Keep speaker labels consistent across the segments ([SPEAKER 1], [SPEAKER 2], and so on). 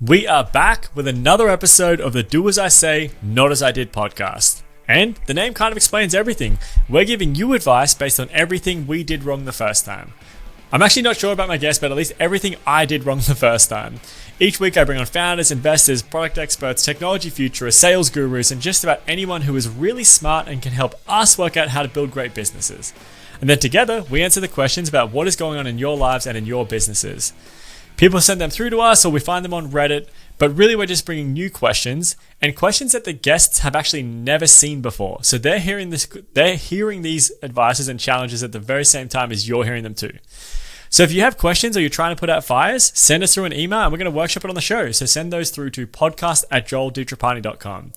[SPEAKER 1] We are back with another episode of the Do As I Say, Not As I Did podcast. And the name kind of explains everything. We're giving you advice based on everything we did wrong the first time. I'm actually not sure about my guest, but at least everything I did wrong the first time. Each week I bring on founders, investors, product experts, technology futurists, sales gurus, and just about anyone who is really smart and can help us work out how to build great businesses. And then together, we answer the questions about what is going on in your lives and in your businesses. People send them through to us or we find them on Reddit, but really we're just bringing new questions and questions that the guests have actually never seen before. So they're hearing these advices and challenges at the very same time as you're hearing them too. So if you have questions or you're trying to put out fires, send us through an email and we're going to workshop it on the show. So send those through to podcast@joelditrapani.com.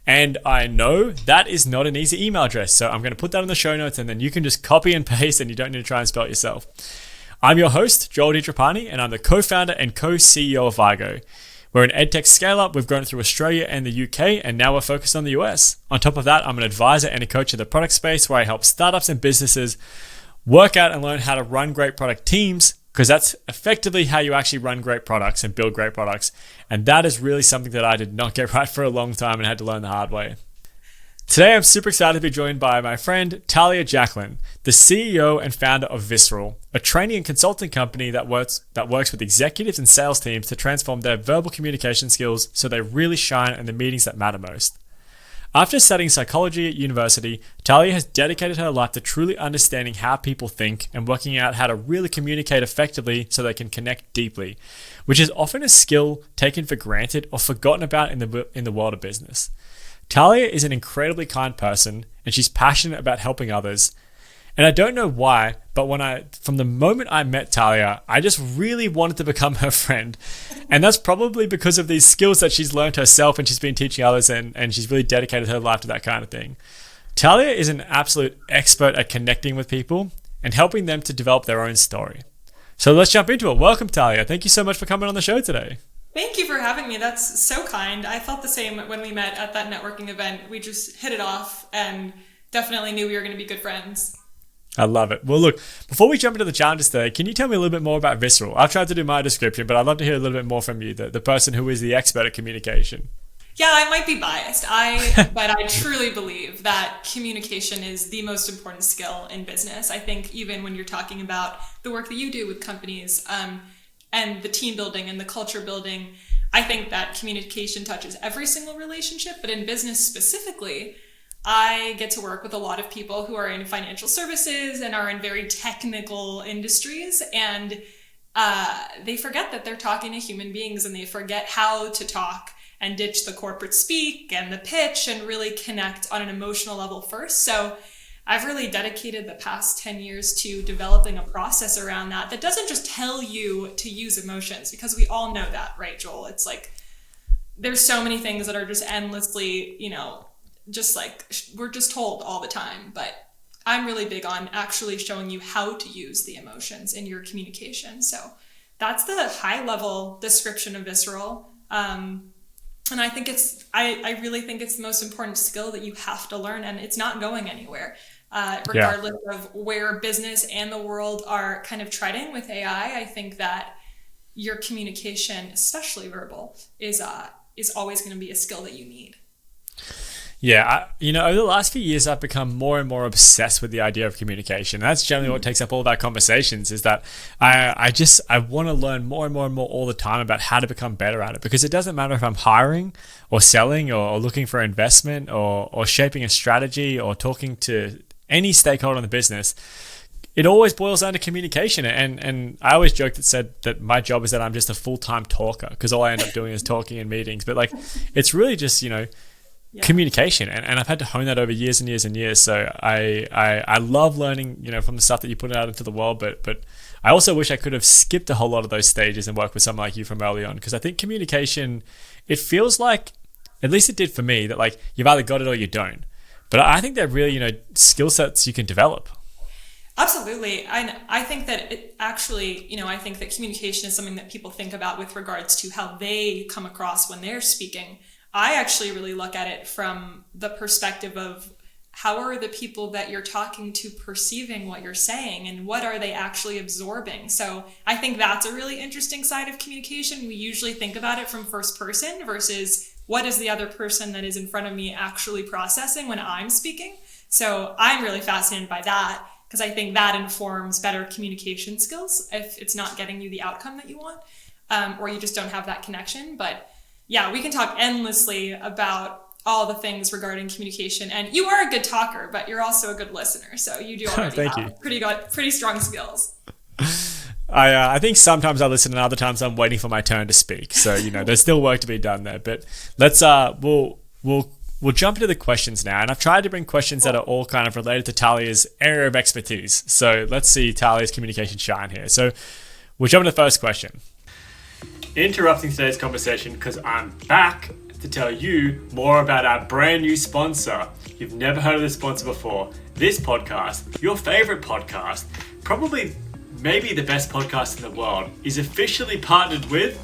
[SPEAKER 1] And I know that is not an easy email address, so I'm going to put that in the show notes and then you can just copy and paste and you don't need to try and spell it yourself. I'm your host, Joel DiTrapani, and I'm the co-founder and co-CEO of Vigo. We're an edtech scale-up. We've grown through Australia and the UK, and now we're focused on the US. On top of that, I'm an advisor and a coach in the product space where I help startups and businesses work out and learn how to run great product teams, because that's effectively how you actually run great products and build great products. And that is really something that I did not get right for a long time and had to learn the hard way. Today, I'm super excited to be joined by my friend, Talia Jacqueline, the CEO and founder of Visceral, a training and consulting company that works with executives and sales teams to transform their verbal communication skills so they really shine in the meetings that matter most. After studying psychology at university, Talia has dedicated her life to truly understanding how people think and working out how to really communicate effectively so they can connect deeply, which is often a skill taken for granted or forgotten about in the world of business. Talia is an incredibly kind person and she's passionate about helping others. And I don't know why, but from the moment I met Talia, I just really wanted to become her friend. And that's probably because of these skills that she's learned herself and she's been teaching others and she's really dedicated her life to that kind of thing. Talia is an absolute expert at connecting with people and helping them to develop their own story. So let's jump into it. Welcome, Talia. Thank you so much for coming on the show today.
[SPEAKER 2] Thank you for having me. That's so kind. I felt the same when we met at that networking event. We just hit it off and definitely knew we were going to be good friends.
[SPEAKER 1] I love it. Well, look, before we jump into the challenges today, can you tell me a little bit more about Visceral? I've tried to do my description, but I'd love to hear a little bit more from you, the person who is the expert at communication.
[SPEAKER 2] Yeah, I might be biased, but I truly believe that communication is the most important skill in business. I think even when you're talking about the work that you do with companies, and the team building and the culture building, I think that communication touches every single relationship, but in business specifically, I get to work with a lot of people who are in financial services and are in very technical industries, and they forget that they're talking to human beings and they forget how to talk and ditch the corporate speak and the pitch and really connect on an emotional level first. So I've really dedicated the past 10 years to developing a process around that doesn't just tell you to use emotions, because we all know that, right, Joel? It's like, there's so many things that are just endlessly, just like we're just told all the time. But I'm really big on actually showing you how to use the emotions in your communication. So that's the high level description of Visceral. And I think I really think it's the most important skill that you have to learn, and it's not going anywhere. Regardless of where business and the world are kind of treading with AI, I think that your communication, especially verbal, is always going to be a skill that you need.
[SPEAKER 1] Yeah, over the last few years, I've become more and more obsessed with the idea of communication. That's generally what takes up all of our conversations, is that I want to learn more and more and more all the time about how to become better at it, because it doesn't matter if I'm hiring or selling or looking for investment or shaping a strategy or talking to any stakeholder in the business. It always boils down to communication. And I always joke that my job is that I'm just a full-time talker, because all I end up doing is talking in meetings. But it's really just, communication. And I've had to hone that over years and years and years. So I love learning, from the stuff that you put out into the world. But I also wish I could have skipped a whole lot of those stages and worked with someone like you from early on. Because I think communication, it feels like, at least it did for me, that you've either got it or you don't. But I think they're really, skill sets you can develop.
[SPEAKER 2] Absolutely. I think that I think that communication is something that people think about with regards to how they come across when they're speaking. I actually really look at it from the perspective of how are the people that you're talking to perceiving what you're saying, and what are they actually absorbing? So I think that's a really interesting side of communication. We usually think about it from first person versus what is the other person that is in front of me actually processing when I'm speaking. So I'm really fascinated by that, because I think that informs better communication skills if it's not getting you the outcome that you want, or you just don't have that connection. But yeah, we can talk endlessly about all the things regarding communication. And you are a good talker, but you're also a good listener. So you do already
[SPEAKER 1] Thank
[SPEAKER 2] have pretty strong skills.
[SPEAKER 1] I think sometimes I listen and other times I'm waiting for my turn to speak. So, there's still work to be done there. But let's we'll jump into the questions now. And I've tried to bring questions that are all kind of related to Talia's area of expertise. So let's see Talia's communication shine here. So we'll jump into the first question. Interrupting today's conversation because I'm back to tell you more about our brand new sponsor. You've never heard of this sponsor before. This podcast, your favorite podcast, probably maybe the best podcast in the world, is officially partnered with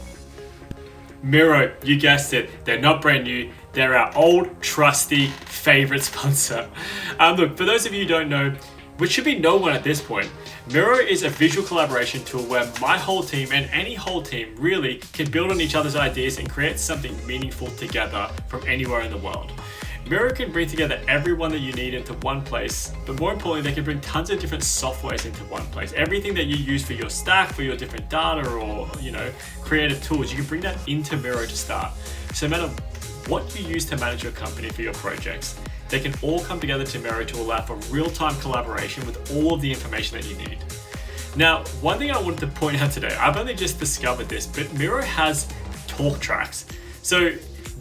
[SPEAKER 1] Miro. You guessed it. They're not brand new. They're our old, trusty, favorite sponsor. Look, for those of you who don't know, which should be no one at this point, Miro is a visual collaboration tool where my whole team and any whole team really can build on each other's ideas and create something meaningful together from anywhere in the world. Miro can bring together everyone that you need into one place, but more importantly, they can bring tons of different softwares into one place. Everything that you use for your stack, for your different data or, creative tools, you can bring that into Miro to start. So no matter what you use to manage your company for your projects, they can all come together to Miro to allow for real-time collaboration with all of the information that you need. Now, one thing I wanted to point out today, I've only just discovered this, but Miro has talk tracks. So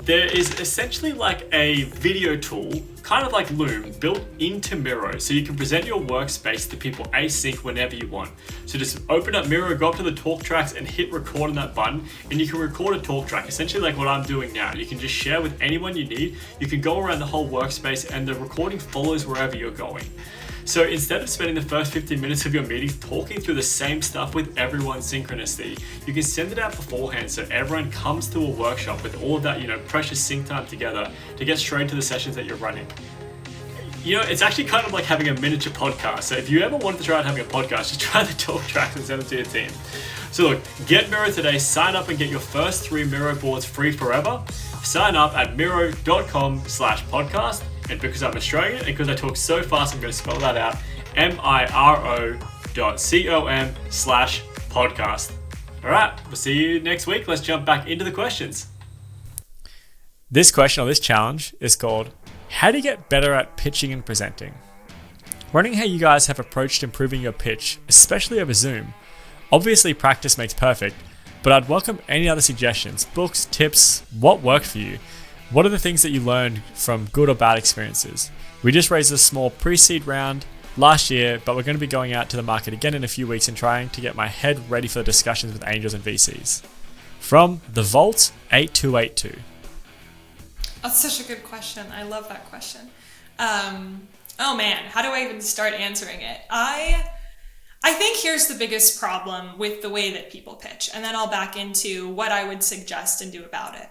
[SPEAKER 1] there is essentially like a video tool, kind of like Loom, built into Miro, so you can present your workspace to people async whenever you want. So just open up Miro, go up to the talk tracks and hit record on that button, and you can record a talk track, essentially like what I'm doing now. You can just share with anyone you need. You can go around the whole workspace and the recording follows wherever you're going. So instead of spending the first 15 minutes of your meeting talking through the same stuff with everyone synchronously, you can send it out beforehand so everyone comes to a workshop with all of that, precious sync time together to get straight to the sessions that you're running. It's actually kind of like having a miniature podcast. So if you ever wanted to try out having a podcast, just try the talk tracks and send them to your team. So look, get Miro today, sign up and get your first 3 Miro boards free forever. Sign up at miro.com/podcast. And because I'm Australian and because I talk so fast, I'm going to spell that out, miro.com/podcast. All right, we'll see you next week. Let's jump back into the questions. This question, or this challenge, is called, how do you get better at pitching and presenting? Wondering how you guys have approached improving your pitch, especially over Zoom. Obviously, practice makes perfect, but I'd welcome any other suggestions, books, tips, what worked for you. What are the things that you learned from good or bad experiences? We just raised a small pre-seed round last year, but we're going to be going out to the market again in a few weeks and trying to get my head ready for the discussions with angels and VCs. From The Vault 8282.
[SPEAKER 2] That's such a good question. I love that question. Oh man, how do I even start answering it? I think here's the biggest problem with the way that people pitch, and then I'll back into what I would suggest and do about it.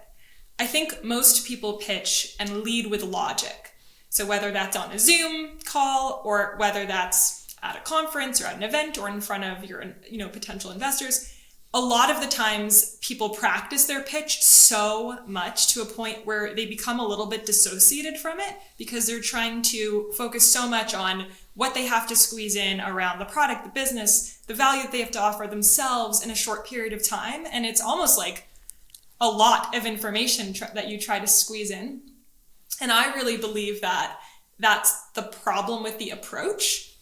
[SPEAKER 2] I think most people pitch and lead with logic. So whether that's on a Zoom call or whether that's at a conference or at an event or in front of your potential investors, a lot of the times people practice their pitch so much to a point where they become a little bit dissociated from it because they're trying to focus so much on what they have to squeeze in around the product, the business, the value that they have to offer themselves in a short period of time. And it's almost like a lot of information that you try to squeeze in. And I really believe that that's the problem with the approach,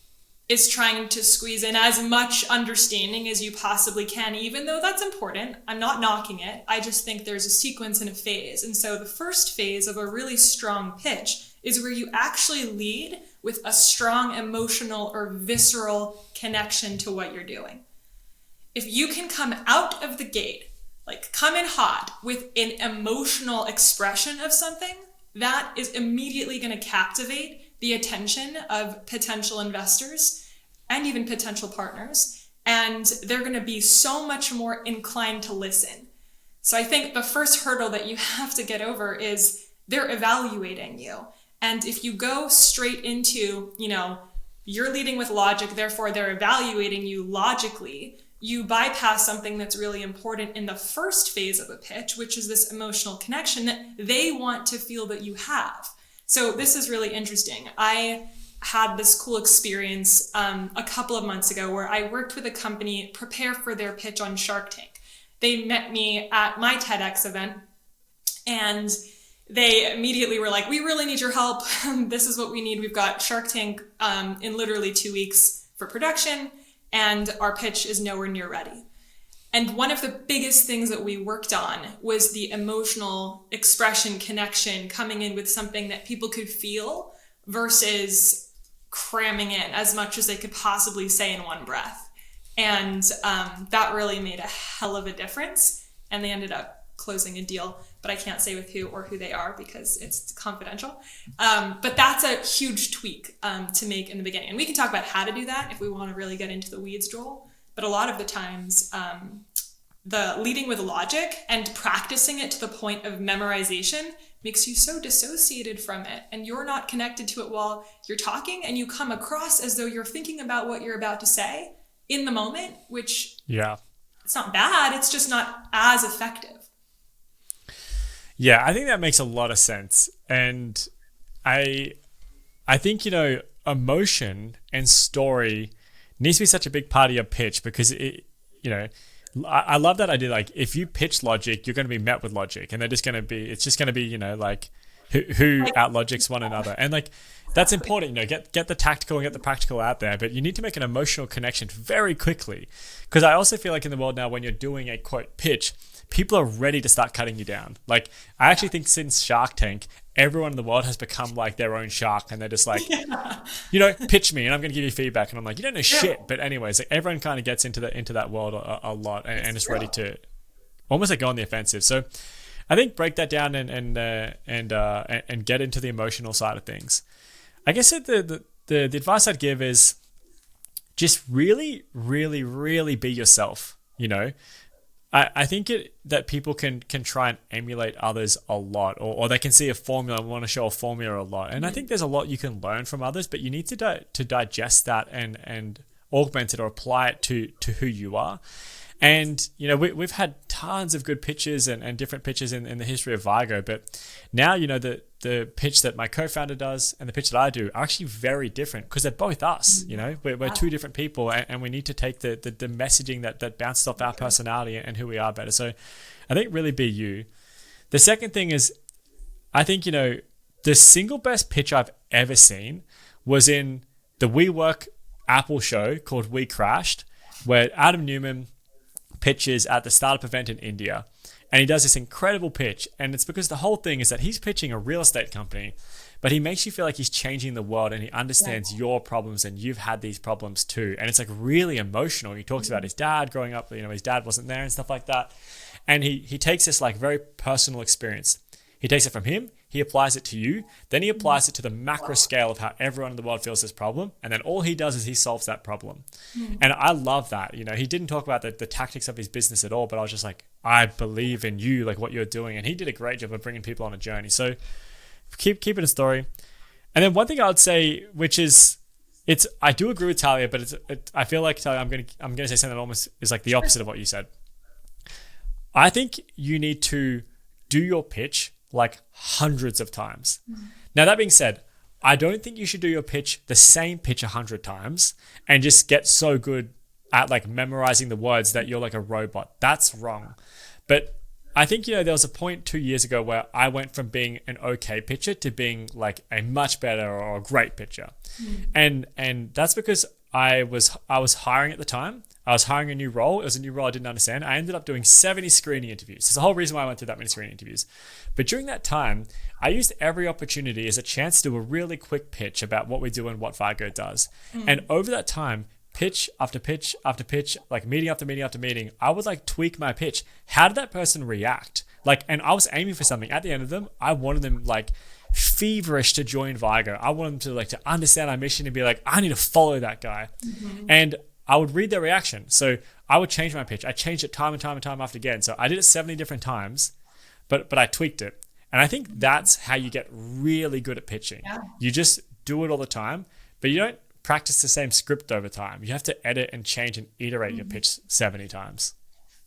[SPEAKER 2] is trying to squeeze in as much understanding as you possibly can, even though that's important. I'm not knocking it. I just think there's a sequence and a phase. And so the first phase of a really strong pitch is where you actually lead with a strong emotional or visceral connection to what you're doing. If you can come out of the gate, like come in hot with an emotional expression of something, that is immediately going to captivate the attention of potential investors and even potential partners. And they're going to be so much more inclined to listen. So I think the first hurdle that you have to get over is they're evaluating you. And if you go straight into, you're leading with logic, therefore they're evaluating you logically, you bypass something that's really important in the first phase of a pitch, which is this emotional connection that they want to feel that you have. So this is really interesting. I had this cool experience a couple of months ago where I worked with a company prepare for their pitch on Shark Tank. They met me at my TEDx event, and they immediately were like, we really need your help. This is what we need. We've got Shark Tank in literally 2 weeks for production, and our pitch is nowhere near ready. And one of the biggest things that we worked on was the emotional expression connection, coming in with something that people could feel versus cramming in as much as they could possibly say in one breath. And that really made a hell of a difference. And they ended up closing a deal, but I can't say with who or who they are because it's confidential. But that's a huge tweak to make in the beginning. And we can talk about how to do that if we want to really get into the weeds, Joel. But a lot of the times, the leading with logic and practicing it to the point of memorization makes you so dissociated from it, and you're not connected to it while you're talking, and you come across as though you're thinking about what you're about to say in the moment, which it's not bad, it's just not as effective.
[SPEAKER 1] Yeah, I think that makes a lot of sense. And I think, emotion and story needs to be such a big part of your pitch, because I love that idea. Like, if you pitch logic, you're going to be met with logic, and it's just going to be, like who out logics one another. And like, that's important, get the tactical and get the practical out there, but you need to make an emotional connection very quickly. Because I also feel like in the world now, when you're doing a quote pitch, people are ready to start cutting you down. Like, I actually think since Shark Tank, everyone in the world has become like their own shark, and they're just like, pitch me and I'm going to give you feedback. And I'm like, you don't know shit. But anyways, like, everyone kind of gets into that world a lot, and is ready to almost like go on the offensive. So I think break that down and get into the emotional side of things. I guess the advice I'd give is just really, really, really be yourself. I think that people can try and emulate others a lot, or they can see a formula and want to show a formula a lot. And I think there's a lot you can learn from others, but you need to digest that and augment it or apply it to who you are. And, we've had tons of good pitches and different pitches in the history of Vigo, but now, the pitch that my co-founder does and the pitch that I do are actually very different, because they're both us. We're two different people, and we need to take the messaging that bounces off our personality and who we are better. So I think really be you. The second thing is, I think, the single best pitch I've ever seen was in the WeWork Apple show called We Crashed, where Adam Newman pitches at the startup event in India. And he does this incredible pitch. And it's because the whole thing is that he's pitching a real estate company, but he makes you feel like he's changing the world, and he understands your problems, and you've had these problems too. And it's like really emotional. He talks about his dad growing up, his dad wasn't there and stuff like that. And he takes this like very personal experience. He takes it from him, he applies it to you, then he applies it to the macro scale of how everyone in the world feels this problem, and then all he does is he solves that problem. And I love that. He didn't talk about the tactics of his business at all, but I was just like, I believe in you, like what you're doing. And he did a great job of bringing people on a journey. So keep it a story. And then one thing I would say, which is, I do agree with Talia, but I feel like, Talia, I'm going to say something that almost is like the opposite of what you said. I think you need to do your pitch like hundreds of times. Now, that being said, I don't think you should do your pitch, the same pitch 100 times, and just get so good at like memorizing the words that you're like a robot. That's wrong. But I think, there was a point 2 years ago where I went from being an okay pitcher to being like a much better or a great pitcher. And that's because I was hiring at the time. I was hiring a new role. It was a new role I didn't understand. I ended up doing 70 screening interviews. There's a whole reason why I went through that many screening interviews. But during that time, I used every opportunity as a chance to do a really quick pitch about what we do and what Vigo does. And over that time, pitch after pitch after pitch, like meeting after meeting after meeting, I would like tweak my pitch. How did that person react? And I was aiming for something. At the end of them, I wanted them like feverish to join Vigo. I wanted them to understand our mission and be like, I need to follow that guy. And I would read their reaction. So I would change my pitch. I changed it time and time and time after again. So I did it 70 different times, but I tweaked it. And I think that's how you get really good at pitching.
[SPEAKER 2] Yeah.
[SPEAKER 1] You just do it all the time, but you don't practice the same script over time. You have to edit and change and iterate your pitch 70 times.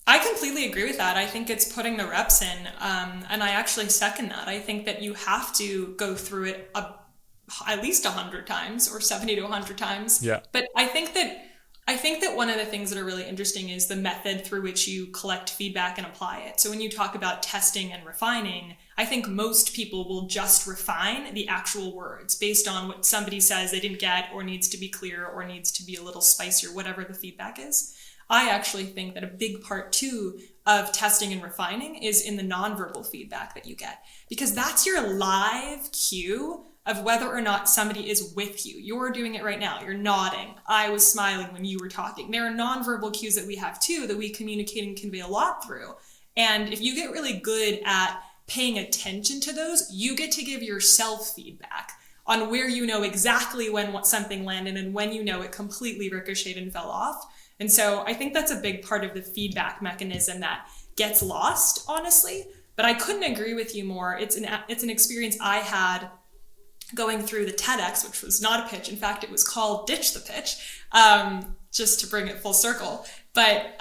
[SPEAKER 2] I completely agree with that. I think it's putting the reps in, and I actually second that. I think that you have to go through it at least 100 times, or 70 to 100 times.
[SPEAKER 1] Yeah.
[SPEAKER 2] But I think that one of the things that are really interesting is the method through which you collect feedback and apply it. So when you talk about testing and refining, I think most people will just refine the actual words based on what somebody says they didn't get, or needs to be clear, or needs to be a little spicier, whatever the feedback is. I actually think that a big part too of testing and refining is in the nonverbal feedback that you get, because that's your live cue of whether or not somebody is with you. You're doing it right now. You're nodding. I was smiling when you were talking. There are nonverbal cues that we have too, that we communicate and convey a lot through. And if you get really good at paying attention to those, you get to give yourself feedback on where you know exactly when something landed and when you know it completely ricocheted and fell off. And so I think that's a big part of the feedback mechanism that gets lost, honestly. But I couldn't agree with you more. It's an experience I had going through the TEDx, which was not a pitch. In fact, it was called Ditch the Pitch, just to bring it full circle. But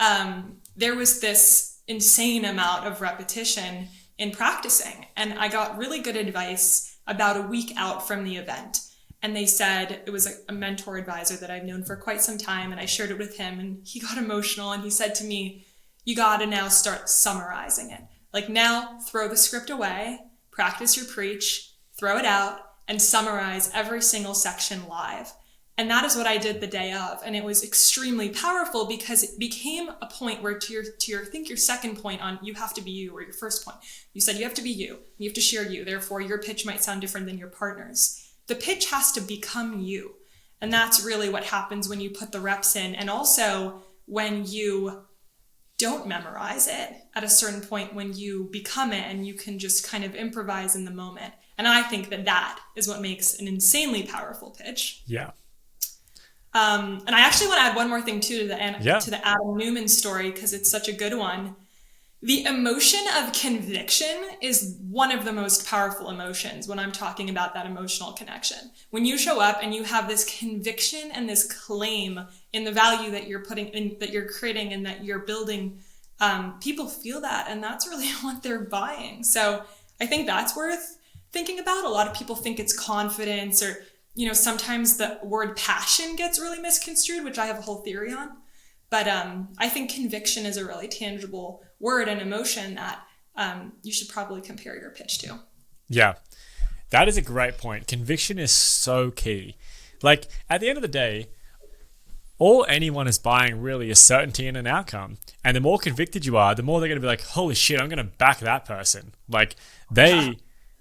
[SPEAKER 2] there was this insane amount of repetition in practicing. And I got really good advice about a week out from the event. And they said, it was a mentor advisor that I've known for quite some time, and I shared it with him, and he got emotional, and he said to me, you got to now start summarizing it. Like, now throw the script away, practice your preach, throw it out, and summarize every single section live. And that is what I did the day of. And it was extremely powerful, because it became a point where to your second point on you have to be you, or your first point, you said you have to be you, you have to share you. Therefore, your pitch might sound different than your partner's. The pitch has to become you. And that's really what happens when you put the reps in. And also when you don't memorize it at a certain point, when you become it and you can just kind of improvise in the moment. And I think that is what makes an insanely powerful pitch.
[SPEAKER 1] Yeah.
[SPEAKER 2] And I actually want to add one more thing too to the Adam Newman story, because it's such a good one. The emotion of conviction is one of the most powerful emotions when I'm talking about that emotional connection. When you show up and you have this conviction and this claim in the value that you're putting in, that you're creating and that you're building, people feel that, and that's really what they're buying. So I think that's worth thinking about. A lot of people think it's confidence, or, sometimes the word passion gets really misconstrued, which I have a whole theory on. But I think conviction is a really tangible word and emotion that you should probably compare your pitch to.
[SPEAKER 1] Yeah, that is a great point. Conviction is so key. Like, at the end of the day, all anyone is buying really is certainty in an outcome. And the more convicted you are, the more they're going to be like, holy shit, I'm going to back that person. Like, they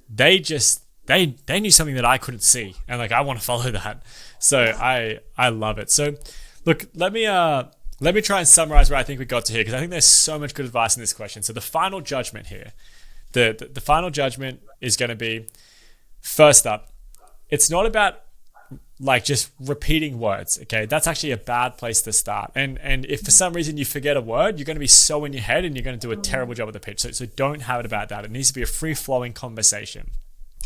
[SPEAKER 1] knew something that I couldn't see. And like, I want to follow that. So I love it. So look, let me try and summarize where I think we got to here, because I think there's so much good advice in this question. So the final judgment here, the final judgment is going to be, first up, it's not about like just repeating words, okay? That's actually a bad place to start. And if for some reason you forget a word, you're going to be so in your head and you're going to do a terrible job of the pitch. So don't have it about that. It needs to be a free-flowing conversation.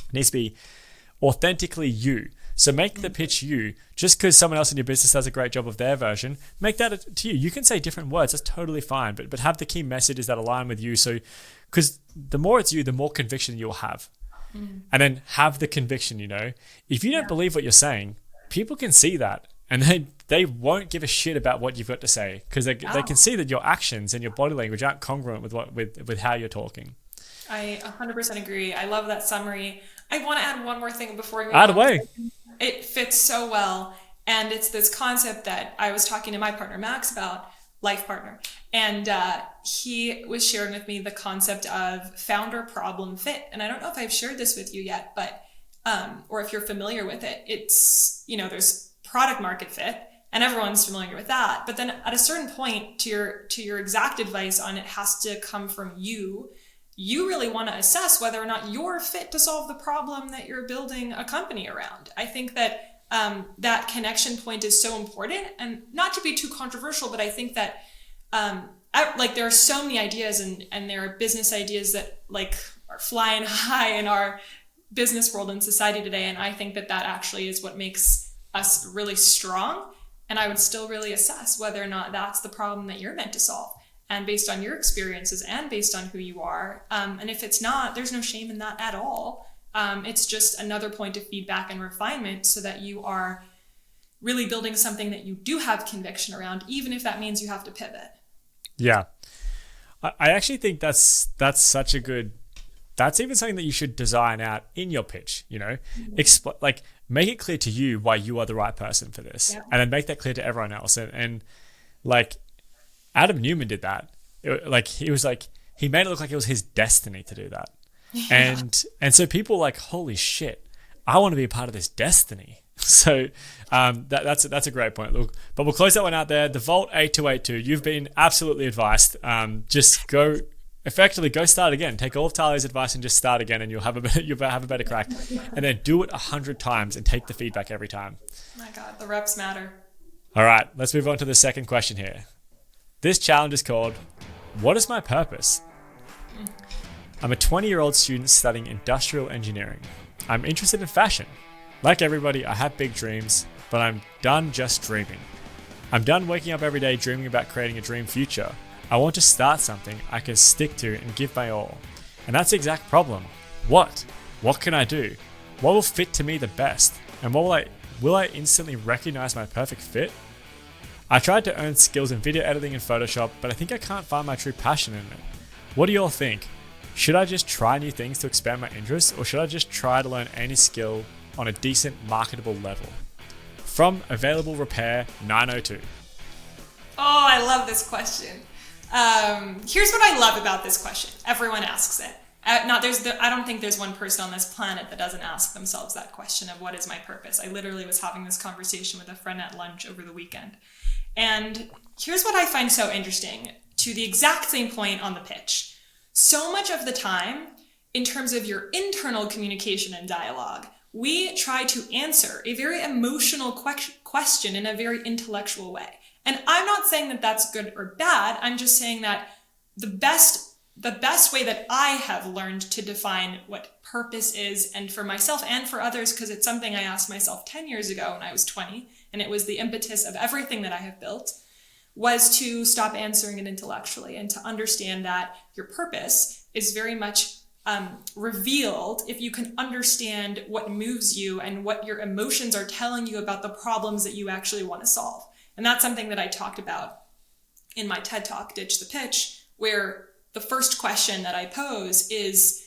[SPEAKER 1] It needs to be authentically you. So make the pitch you. Just because someone else in your business does a great job of their version, make that to you. You can say different words. That's totally fine. But have the key messages that align with you. So, because the more it's you, the more conviction you'll have. And then have the conviction, If you don't believe what you're saying, people can see that. And they won't give a shit about what you've got to say, because they can see that your actions and your body language aren't congruent with how you're talking.
[SPEAKER 2] I 100% agree. I love that summary. I want to add one more thing before we
[SPEAKER 1] add away.
[SPEAKER 2] It fits so well. And it's this concept that I was talking to my partner, Max, about, life partner. And he was sharing with me the concept of founder problem fit. And I don't know if I've shared this with you yet, but, or if you're familiar with it, it's, there's product market fit, and everyone's familiar with that. But then at a certain point, to your exact advice on it has to come from you. You really want to assess whether or not you're fit to solve the problem that you're building a company around. I think that that connection point is so important, and not to be too controversial, but I think that like there are so many ideas and there are business ideas that like are flying high in our business world and society today. And I think that actually is what makes us really strong. And I would still really assess whether or not that's the problem that you're meant to solve. And based on your experiences and based on who you are. And if it's not, there's no shame in that at all. It's just another point of feedback and refinement so that you are really building something that you do have conviction around, even if that means you have to pivot.
[SPEAKER 1] Yeah. I actually think that's such a good, that's even something that you should design out in your pitch, you know, make it clear to you why you are the right person for this, and then make that clear to everyone else. And like Adam Newman did that. He made it look like it was his destiny to do that. Yeah. And so people were like, holy shit, I want to be a part of this destiny. So that's a great point. Look, but we'll close that one out there. The Vault 8282, you've been absolutely advised. Just go start again. Take all of Talia's advice and just start again, and you'll have a better crack. And then do it 100 times and take the feedback every time.
[SPEAKER 2] Oh my God, the reps matter.
[SPEAKER 1] All right, let's move on to the second question here. This challenge is called, what is my purpose? I'm a 20-year-old student studying industrial engineering. I'm interested in fashion. Like everybody, I have big dreams, but I'm done just dreaming. I'm done waking up every day dreaming about creating a dream future. I want to start something I can stick to and give my all. And that's the exact problem. What? What can I do? What will fit to me the best? And will I instantly recognize my perfect fit? I tried to earn skills in video editing and Photoshop, but I think I can't find my true passion in it. What do you all think? Should I just try new things to expand my interests, or should I just try to learn any skill on a decent marketable level? From Available Repair 902.
[SPEAKER 2] Oh, I love this question. Here's what I love about this question. Everyone asks it. I don't think there's one person on this planet that doesn't ask themselves that question of what is my purpose. I literally was having this conversation with a friend at lunch over the weekend. And here's what I find so interesting, to the exact same point on the pitch. So much of the time, in terms of your internal communication and dialogue, we try to answer a very emotional question in a very intellectual way. And I'm not saying that that's good or bad. I'm just saying that the best way that I have learned to define what purpose is, and for myself and for others, because it's something I asked myself 10 years ago when I was 20, and it was the impetus of everything that I have built, was to stop answering it intellectually and to understand that your purpose is very much revealed if you can understand what moves you and what your emotions are telling you about the problems that you actually want to solve. And that's something that I talked about in my TED Talk, Ditch the Pitch, where the first question that I pose is,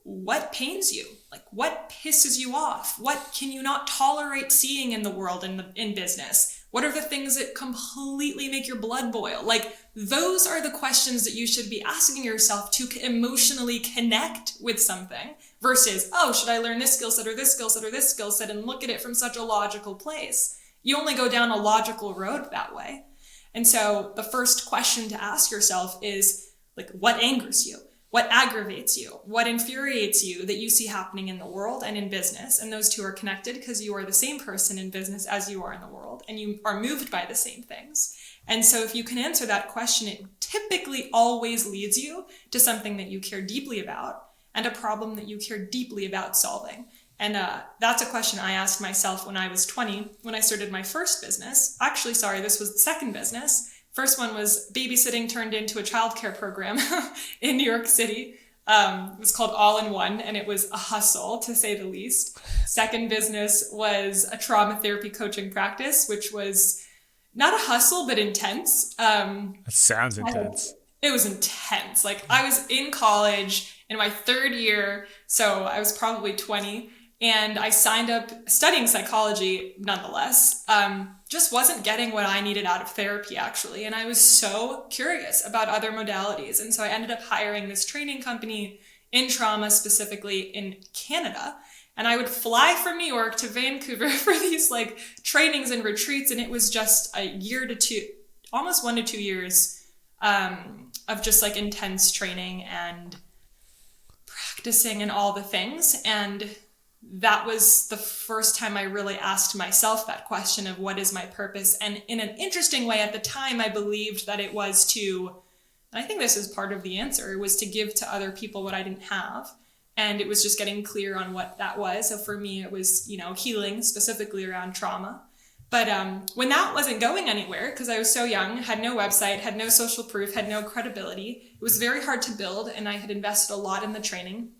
[SPEAKER 2] what pains you? Like, what pisses you off? What can you not tolerate seeing in the world, in business? What are the things that completely make your blood boil? Like, those are the questions that you should be asking yourself to emotionally connect with something, versus, oh, should I learn this skill set or this skill set or this skill set, and look at it from such a logical place. You only go down a logical road that way. And so the first question to ask yourself is, like, what angers you? What aggravates you? What infuriates you that you see happening in the world and in business? And those two are connected because you are the same person in business as you are in the world, and you are moved by the same things. And so if you can answer that question, it typically always leads you to something that you care deeply about and a problem that you care deeply about solving. And that's a question I asked myself when I was 20, when I started my first business. Actually, sorry, this was the second business. First one was babysitting turned into a childcare program in New York City. It was called All in One, and it was a hustle, to say the least. Second business was a trauma therapy coaching practice, which was not a hustle, but intense.
[SPEAKER 1] That sounds intense.
[SPEAKER 2] It was intense. Like, I was in college in my third year, so I was probably 20. And I signed up studying psychology nonetheless. Just wasn't getting what I needed out of therapy, actually. And I was so curious about other modalities. And so I ended up hiring this training company in trauma, specifically in Canada. And I would fly from New York to Vancouver for these like trainings and retreats. And it was just a year to two, almost 1 to 2 years of just like intense training and practicing and all the things. And that was the first time I really asked myself that question of what is my purpose? And in an interesting way, at the time, I believed that it was to, and I think this is part of the answer, was to give to other people what I didn't have. And it was just getting clear on what that was. So for me, it was, healing specifically around trauma. But when that wasn't going anywhere, because I was so young, had no website, had no social proof, had no credibility, it was very hard to build, and I had invested a lot in the training.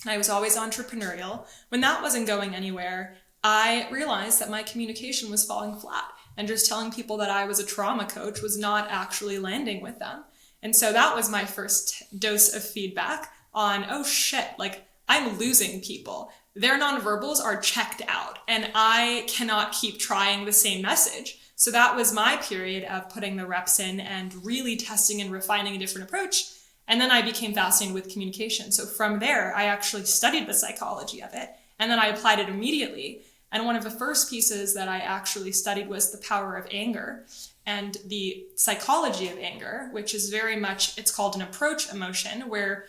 [SPEAKER 2] I was always entrepreneurial. When that wasn't going anywhere, I realized that my communication was falling flat, and just telling people that I was a trauma coach was not actually landing with them. And so that was my first dose of feedback on, oh shit, like I'm losing people. Their nonverbals are checked out and I cannot keep trying the same message. So that was my period of putting the reps in and really testing and refining a different approach. And then I became fascinated with communication. So from there, I actually studied the psychology of it, and then I applied it immediately. And one of the first pieces that I actually studied was the power of anger and the psychology of anger, which is very much, it's called an approach emotion, where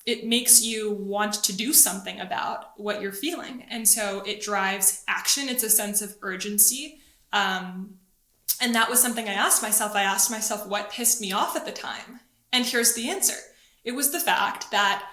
[SPEAKER 2] it makes you want to do something about what you're feeling. And so it drives action. It's a sense of urgency. And that was something I asked myself. I asked myself what pissed me off at the time. And here's the answer. It was the fact that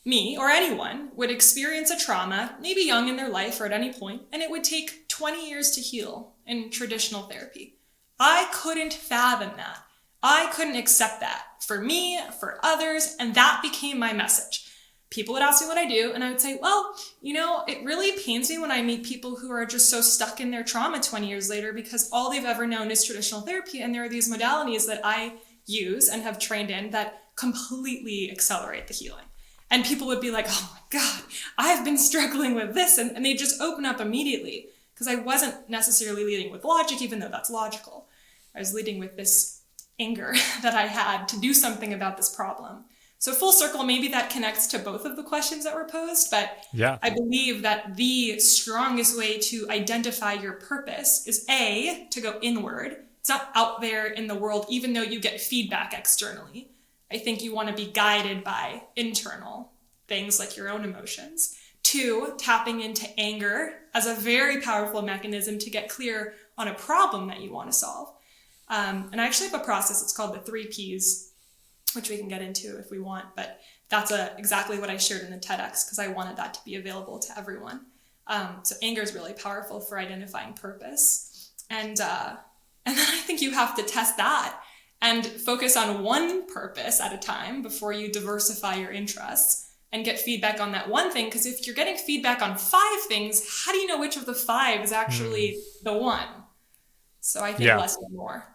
[SPEAKER 2] me or anyone would experience a trauma, maybe young in their life or at any point, and it would take 20 years to heal in traditional therapy. I couldn't fathom that. I couldn't accept that for me, for others, and that became my message. People would ask me what I do, and I would say, well, it really pains me when I meet people who are just so stuck in their trauma 20 years later because all they've ever known is traditional therapy, and there are these modalities that I use and have trained in that completely accelerate the healing. And people would be like, oh my God, I've been struggling with this, and they just open up immediately because I wasn't necessarily leading with logic, even though that's logical. I was leading with this anger that I had to do something about this problem. So full circle, maybe that connects to both of the questions that were posed, but yeah. I believe that the strongest way to identify your purpose is A, to go inward. It's not out there in the world, even though you get feedback externally. I think you want to be guided by internal things like your own emotions. 2, tapping into anger as a very powerful mechanism to get clear on a problem that you want to solve. And I actually have a process, it's called the 3 Ps, which we can get into if we want, but that's exactly what I shared in the TEDx because I wanted that to be available to everyone. So anger is really powerful for identifying purpose. And then I think you have to test that and focus on one purpose at a time before you diversify your interests and get feedback on that one thing. Because if you're getting feedback on 5 things, how do you know which of the 5 is actually the one? So I think less is more.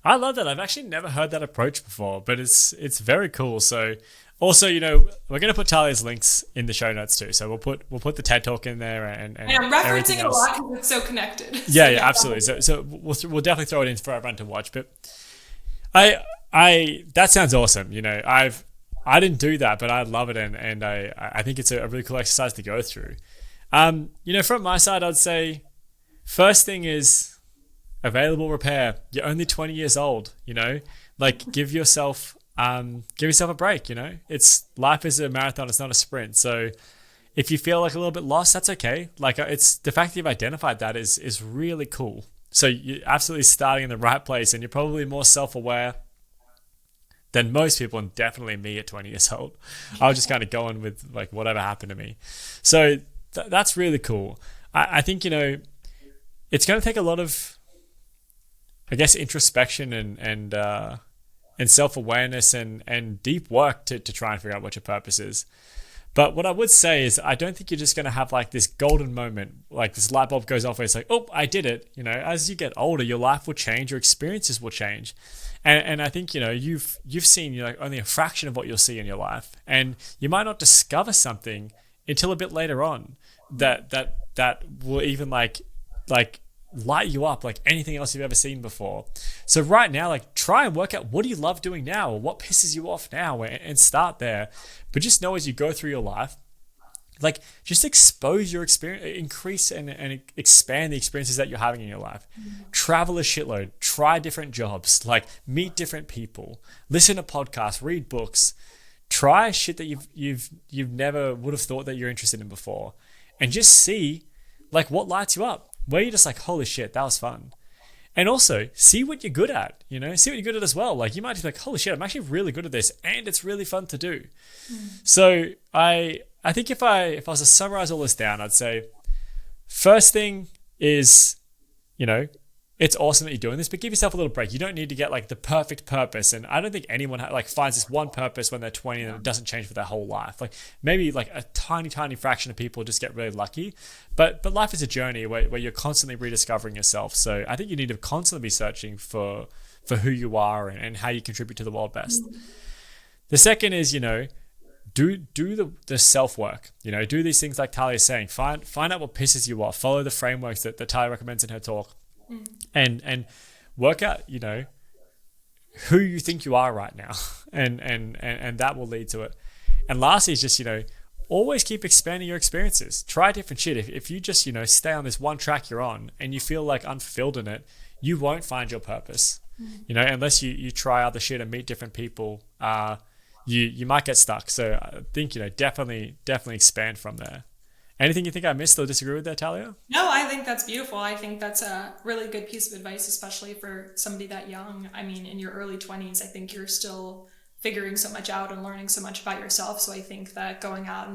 [SPEAKER 1] I love that. I've actually never heard that approach before, but it's very cool. So also, we're going to put Talia's links in the show notes too. So we'll put the TED Talk in there and
[SPEAKER 2] I'm referencing it a lot because it's so connected.
[SPEAKER 1] Yeah, absolutely. So we'll definitely throw it in for everyone to watch. But I that sounds awesome. I didn't do that, but I love it, and I think it's a really cool exercise to go through. From my side, I'd say first thing is available repair. You're only 20 years old, like give yourself a break. It's life is a marathon. It's not a sprint. So if you feel like a little bit lost, that's okay. Like it's the fact that you've identified that is really cool. So you're absolutely starting in the right place, and you're probably more self-aware than most people, and definitely me at 20 years old. I was just kind of going with like whatever happened to me. So that's really cool. I think, it's going to take a lot of, I guess, introspection and self-awareness and deep work to try and figure out what your purpose is. But what I would say is I don't think you're just going to have like this golden moment, like this light bulb goes off where it's like, oh, I did it. As you get older, your life will change, your experiences will change. And I think, you've seen like only a fraction of what you'll see in your life. And you might not discover something until a bit later on that will even like light you up like anything else you've ever seen before. So right now, like try and work out what do you love doing now, or what pisses you off now, and start there. But just know as you go through your life, like just expose your experience, increase and expand the experiences that you're having in your life. Travel a shitload, try different jobs, like meet different people, listen to podcasts, read books, try shit that you've never would have thought that you're interested in before, and just see like what lights you up, where you're just like, holy shit, that was fun. And also see what you're good at, see what you're good at as well. Like you might be like, holy shit, I'm actually really good at this and it's really fun to do. So I think if I was to summarize all this down, I'd say first thing is, it's awesome that you're doing this, but give yourself a little break. You don't need to get like the perfect purpose. And I don't think anyone finds this one purpose when they're 20 and it doesn't change for their whole life. Like maybe like a tiny, tiny fraction of people just get really lucky. But life is a journey where you're constantly rediscovering yourself. So I think you need to constantly be searching for who you are and how you contribute to the world best. The second is, do the self work. Do these things like Talia is saying. Find out what pisses you off. Follow the frameworks that Talia recommends in her talk. And work out, who you think you are right now, and that will lead to it. And lastly is just, always keep expanding your experiences. Try different shit. If you just, stay on this one track you're on and you feel like unfulfilled in it, you won't find your purpose. Unless you try other shit and meet different people, you might get stuck. So I think, definitely expand from there. Anything you think I missed or disagree with there, Talia?
[SPEAKER 2] No, I think that's beautiful. I think that's a really good piece of advice, especially for somebody that young. I mean, in your early 20s, I think you're still figuring so much out and learning so much about yourself. So I think that going out and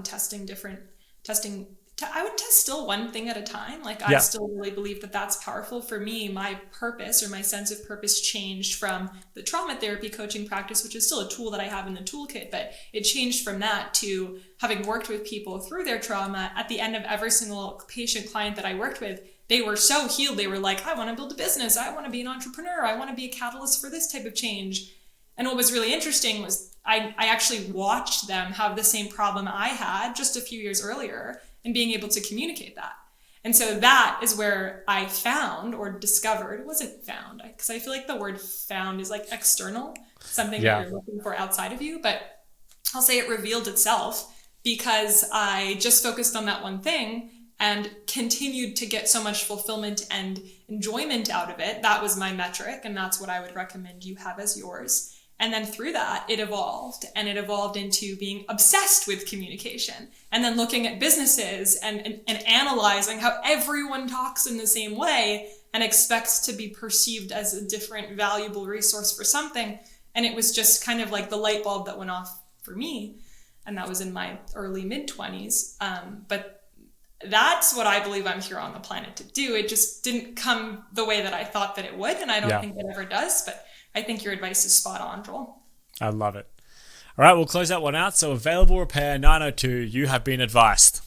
[SPEAKER 2] I would test still one thing at a time. I still really believe that that's powerful. For me, my purpose or my sense of purpose changed from the trauma therapy coaching practice, which is still a tool that I have in the toolkit, but it changed from that to having worked with people through their trauma. At the end of every single patient client that I worked with, they were so healed. They were like, I want to build a business. I want to be an entrepreneur. I want to be a catalyst for this type of change. And what was really interesting was I actually watched them have the same problem I had just a few years earlier, and being able to communicate that. And so that is where I found or discovered, it wasn't found, because I feel like the word found is like external, something that you're looking for outside of you, but I'll say it revealed itself because I just focused on that one thing and continued to get so much fulfillment and enjoyment out of it. That was my metric, and that's what I would recommend you have as yours. And then through that, it evolved into being obsessed with communication and then looking at businesses and analyzing how everyone talks in the same way and expects to be perceived as a different valuable resource for something. And it was just kind of like the light bulb that went off for me. And that was in my early mid-20s. But that's what I believe I'm here on the planet to do. It just didn't come the way that I thought that it would. And I don't think it ever does. But I think your advice is spot on, Joel.
[SPEAKER 1] I love it. All right, we'll close that one out. So available repair 902, you have been advised.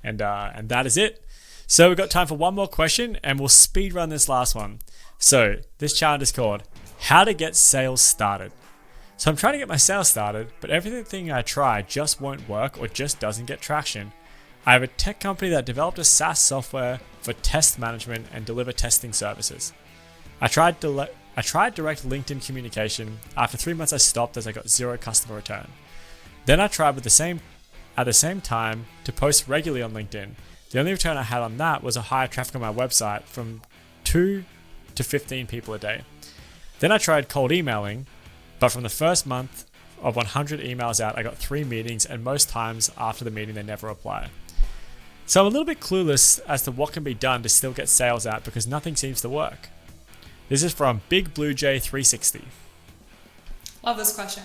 [SPEAKER 1] And that is it. So we've got time for one more question and we'll speed run this last one. So this challenge is called How to Get Sales Started. So I'm trying to get my sales started, but everything I try just won't work or just doesn't get traction. I have a tech company that developed a SaaS software for test management and deliver testing services. I tried direct LinkedIn communication. After 3 months, I stopped as I got 0 customer return. Then I tried at the same time to post regularly on LinkedIn. The only return I had on that was a higher traffic on my website from 2 to 15 people a day. Then I tried cold emailing, but from the first month of 100 emails out, I got 3 meetings, and most times after the meeting, they never reply. So I'm a little bit clueless as to what can be done to still get sales out because nothing seems to work. This is from Big Blue J 360.
[SPEAKER 2] Love this question.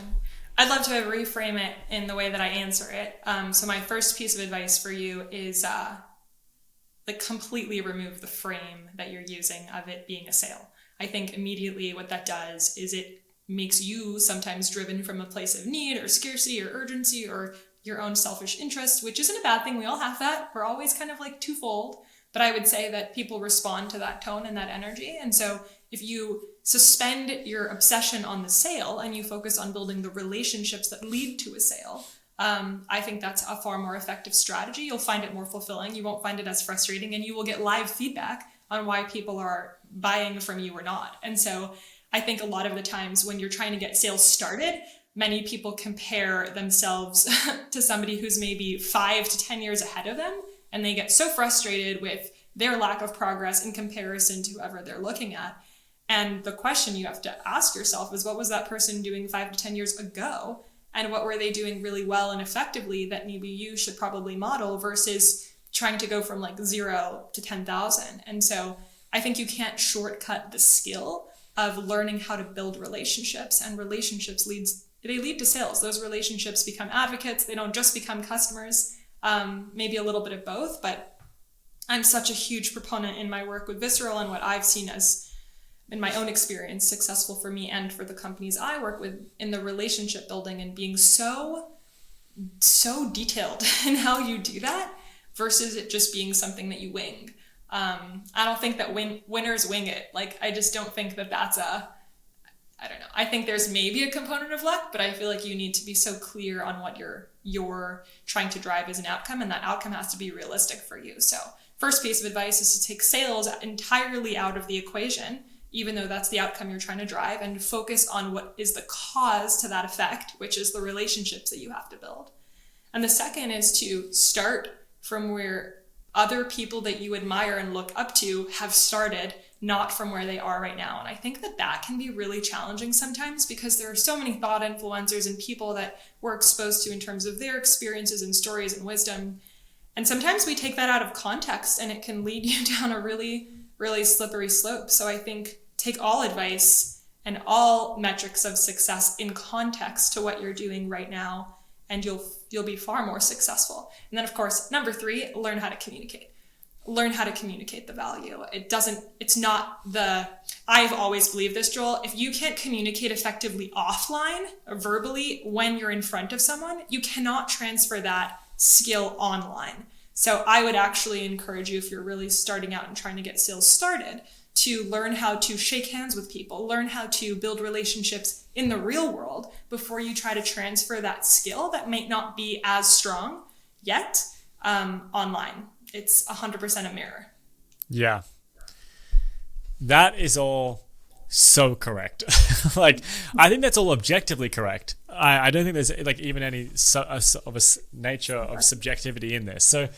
[SPEAKER 2] I'd love to reframe it in the way that I answer it. So my first piece of advice for you is completely remove the frame that you're using of it being a sale. I think immediately what that does is it makes you sometimes driven from a place of need or scarcity or urgency or your own selfish interest, which isn't a bad thing. We all have that. We're always kind of like twofold. But I would say that people respond to that tone and that energy. And so if you suspend your obsession on the sale and you focus on building the relationships that lead to a sale, I think that's a far more effective strategy. You'll find it more fulfilling. You won't find it as frustrating, and you will get live feedback on why people are buying from you or not. And so I think a lot of the times when you're trying to get sales started, many people compare themselves to somebody who's maybe 5 to 10 years ahead of them. And they get so frustrated with their lack of progress in comparison to whoever they're looking at. And the question you have to ask yourself is, what was that person doing 5 to 10 years ago? And what were they doing really well and effectively that maybe you should probably model versus trying to go from like 0 to 10,000? And so I think you can't shortcut the skill of learning how to build relationships, and relationships lead to sales. Those relationships become advocates. They don't just become customers, maybe a little bit of both, but I'm such a huge proponent in my work with Visceral and what I've seen as, in my own experience, successful for me and for the companies I work with, in the relationship building and being so detailed in how you do that versus it just being something that you wing. I don't think that winners wing it. Like, I just don't think that that's I don't know. I think there's maybe a component of luck, but I feel like you need to be so clear on what you're trying to drive as an outcome, and that outcome has to be realistic for you. So first piece of advice is to take sales entirely out of the equation, even though that's the outcome you're trying to drive, and focus on what is the cause to that effect, which is the relationships that you have to build. And the second is to start from where other people that you admire and look up to have started, not from where they are right now. And I think that can be really challenging sometimes, because there are so many thought influencers and people that we're exposed to in terms of their experiences and stories and wisdom. And sometimes we take that out of context and it can lead you down a really, really slippery slope. So I think take all advice and all metrics of success in context to what you're doing right now, and you'll be far more successful. And then, of course, number 3, learn how to communicate. Learn how to communicate the value. I've always believed this, Joel. If you can't communicate effectively offline, verbally, when you're in front of someone, you cannot transfer that skill online. So I would actually encourage you, if you're really starting out and trying to get sales started, to learn how to shake hands with people, learn how to build relationships in the real world before you try to transfer that skill that may not be as strong yet online. It's 100% a mirror.
[SPEAKER 1] Yeah. That is all so correct. Like, I think that's all objectively correct. I don't think there's like even any of a nature of subjectivity in this. So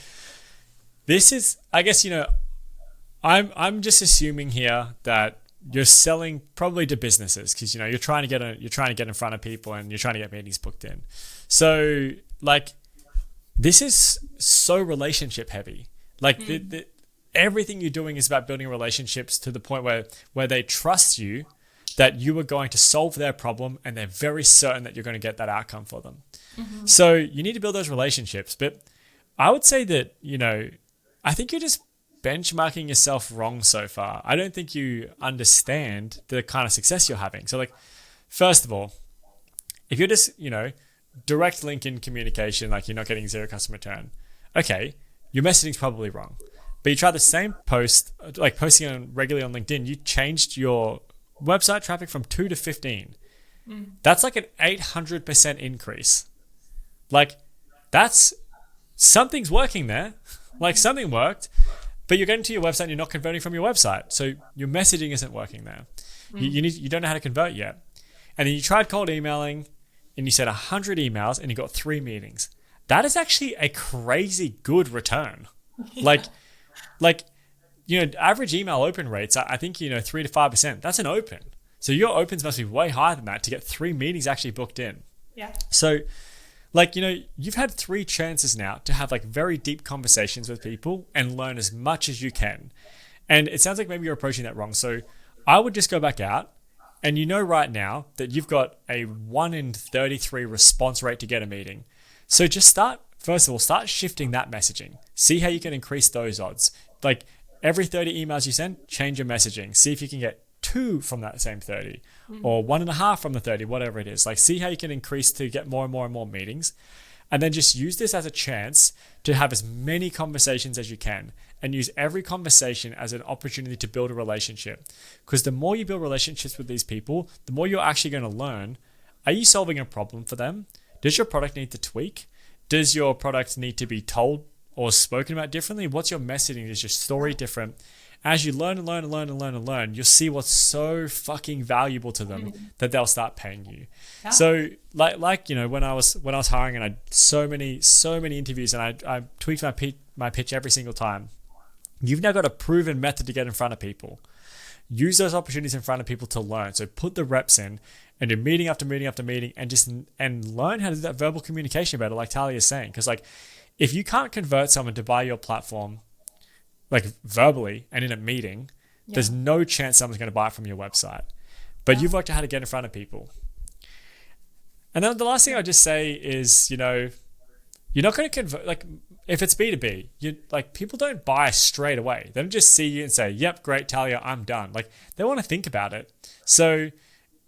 [SPEAKER 1] this is, I guess, I'm just assuming here that you're selling probably to businesses, because you're trying to get in front of people and you're trying to get meetings booked in. So like, this is so relationship heavy. Like everything you're doing is about building relationships to the point where they trust you that you are going to solve their problem, and they're very certain that you're going to get that outcome for them. Mm-hmm. So you need to build those relationships. But I would say that, I think you're just benchmarking yourself wrong so far. I don't think you understand the kind of success you're having. So like, first of all, if you're just, direct link in communication, like you're not getting 0 customer return, okay, your messaging's probably wrong. But you try the same post, like posting regularly on LinkedIn, you changed your website traffic from 2 to 15. That's like an 800% increase. Like, something's working there. Like, something worked. But you're getting to your website and you're not converting from your website. So your messaging isn't working there. You don't know how to convert yet. And then you tried cold emailing and you sent 100 emails and you got 3 meetings. That is actually a crazy good return. Yeah. Like, average email open rates, I think, 3 to 5%. That's an open. So your opens must be way higher than that to get 3 meetings actually booked in.
[SPEAKER 2] Yeah.
[SPEAKER 1] So like, you've had 3 chances now to have like very deep conversations with people and learn as much as you can. And it sounds like maybe you're approaching that wrong. So I would just go back out, and right now that you've got a 1 in 33 response rate to get a meeting. So just start shifting that messaging. See how you can increase those odds. Like, every 30 emails you send, change your messaging. See if you can get 2 from that same 30 or 1.5 from the 30, whatever it is. Like, see how you can increase to get more and more and more meetings, and then just use this as a chance to have as many conversations as you can, and use every conversation as an opportunity to build a relationship. Because the more you build relationships with these people, the more you're actually going to learn. Are you solving a problem for them? Does your product need to tweak? Does your product need to be told or spoken about differently? What's your messaging? Is your story different? As you learn and learn and learn and learn and learn, you'll see what's so fucking valuable to them that they'll start paying you. Yeah. So like when I was hiring, and I had so many interviews, and I tweaked my pitch every single time. You've now got a proven method to get in front of people. Use those opportunities in front of people to learn. So put the reps in and do meeting after meeting after meeting, and learn how to do that verbal communication better, like Talia is saying. Because like, if you can't convert someone to buy your platform, like verbally and in a meeting, There's no chance someone's going to buy it from your website. But you've worked out how to get in front of people. And then the last thing I'll just say is, you're not going to convert, like if it's B2B, people don't buy straight away. They don't just see you and say, yep, great, Talia, I'm done. Like they want to think about it. So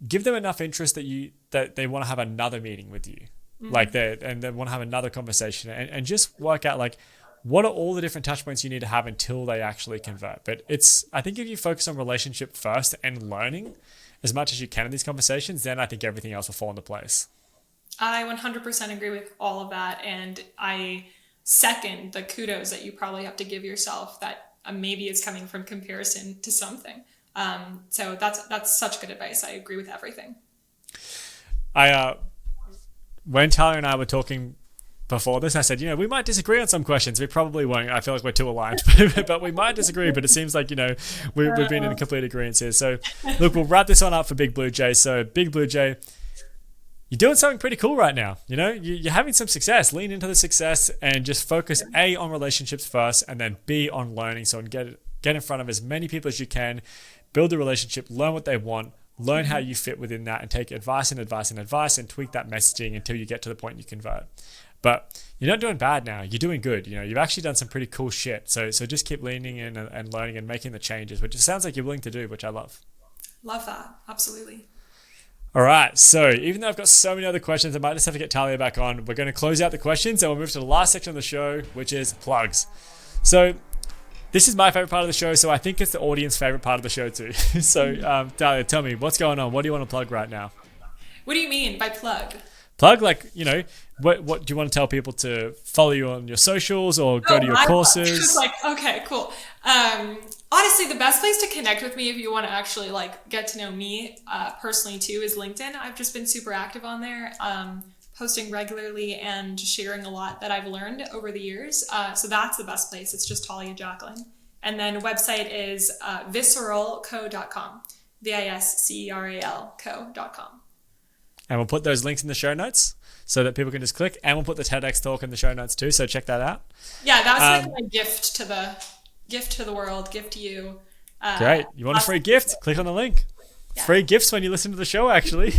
[SPEAKER 1] give them enough interest that they want to have another meeting with you. And they want to have another conversation and just work out what are all the different touch points you need to have until they actually convert. But I think if you focus on relationship first and learning as much as you can in these conversations, then I think everything else will fall into place.
[SPEAKER 2] I 100% agree with all of that. And I second the kudos that you probably have to give yourself that maybe it's coming from comparison to something. So that's such good advice. I agree with everything.
[SPEAKER 1] When Talia and I were talking before this, I said, we might disagree on some questions. We probably won't. I feel like we're too aligned, but we might disagree. But it seems like, we've been in complete agreement here. So look, we'll wrap this one up for Big Blue Jay. So Big Blue Jay, you're doing something pretty cool right now. You're having some success. Lean into the success and just focus A, on relationships first, and then B, on learning. So get in front of as many people as you can, build a relationship, learn what they want, learn how you fit within that, and take advice and tweak that messaging until you get to the point you convert. But you're not doing bad now. You're doing good. You've actually done some pretty cool shit. So just keep leaning in and learning and making the changes, which it sounds like you're willing to do, which I love.
[SPEAKER 2] Love that. Absolutely.
[SPEAKER 1] All right. So even though I've got so many other questions, I might just have to get Talia back on. We're going to close out the questions and we'll move to the last section of the show, which is plugs. So this is my favorite part of the show. So I think it's the audience favorite part of the show too. So Talia, tell me what's going on. What do you want to plug right now?
[SPEAKER 2] What do you mean by plug?
[SPEAKER 1] Plug, what do you want to tell people to follow you on your socials or go to your courses?
[SPEAKER 2] Just okay, cool. Honestly, the best place to connect with me if you want to actually get to know me personally too is LinkedIn. I've just been super active on there, posting regularly and sharing a lot that I've learned over the years. So that's the best place. It's just Talia Jacqueline. And then website is visceralco.com, VISCERAL co.com.
[SPEAKER 1] And we'll put those links in the show notes so that people can just click. And we'll put the TEDx talk in the show notes too. So check that out.
[SPEAKER 2] Yeah, that was my gift to the world, gift to you.
[SPEAKER 1] Great. You want a free gift? Click on the link. Yeah. Free gifts when you listen to the show, actually.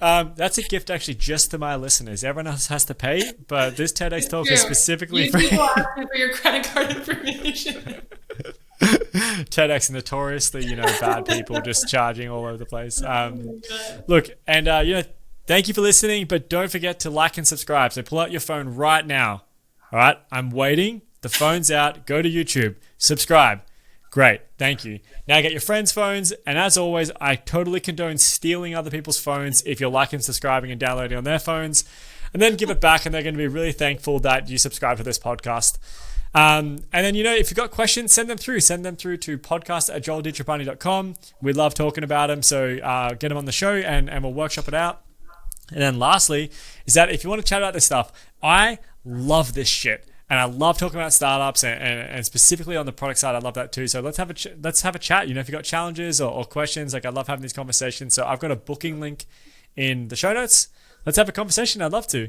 [SPEAKER 1] That's a gift actually just to my listeners. Everyone else has to pay, but this TEDx talk is specifically free.
[SPEAKER 2] People ask me for your credit card information.
[SPEAKER 1] TEDx notoriously, bad people just charging all over the place. Look, and thank you for listening, but don't forget to like and subscribe. So pull out your phone right now. All right, I'm waiting. The phone's out. Go to YouTube. Subscribe. Great, thank you. Now get your friends' phones, and as always, I totally condone stealing other people's phones if you're liking, subscribing, and downloading on their phones, and then give it back, and they're going to be really thankful that you subscribe to this podcast. And then, if you've got questions, send them through to podcast@joelditrapani.com. We love talking about them. So get them on the show and we'll workshop it out. And then lastly is that if you want to chat about this stuff, I love this shit. And I love talking about startups and specifically on the product side, I love that too. So let's have a chat. If you've got challenges or questions, I love having these conversations. So I've got a booking link in the show notes. Let's have a conversation. I'd love to.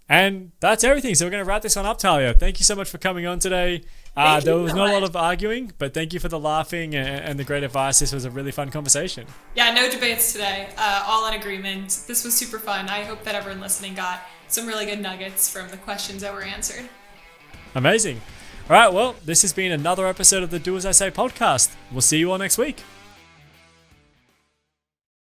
[SPEAKER 1] And that's everything. So we're going to wrap this one up, Talia. Thank you so much for coming on today. There was not a lot of arguing, but thank you for the laughing and the great advice. This was a really fun conversation. Yeah,
[SPEAKER 2] no debates today. All in agreement. This was super fun. I hope that everyone listening got some really good nuggets from the questions that were answered.
[SPEAKER 1] Amazing. All right, well, this has been another episode of the Do As I Say podcast. We'll see you all next week.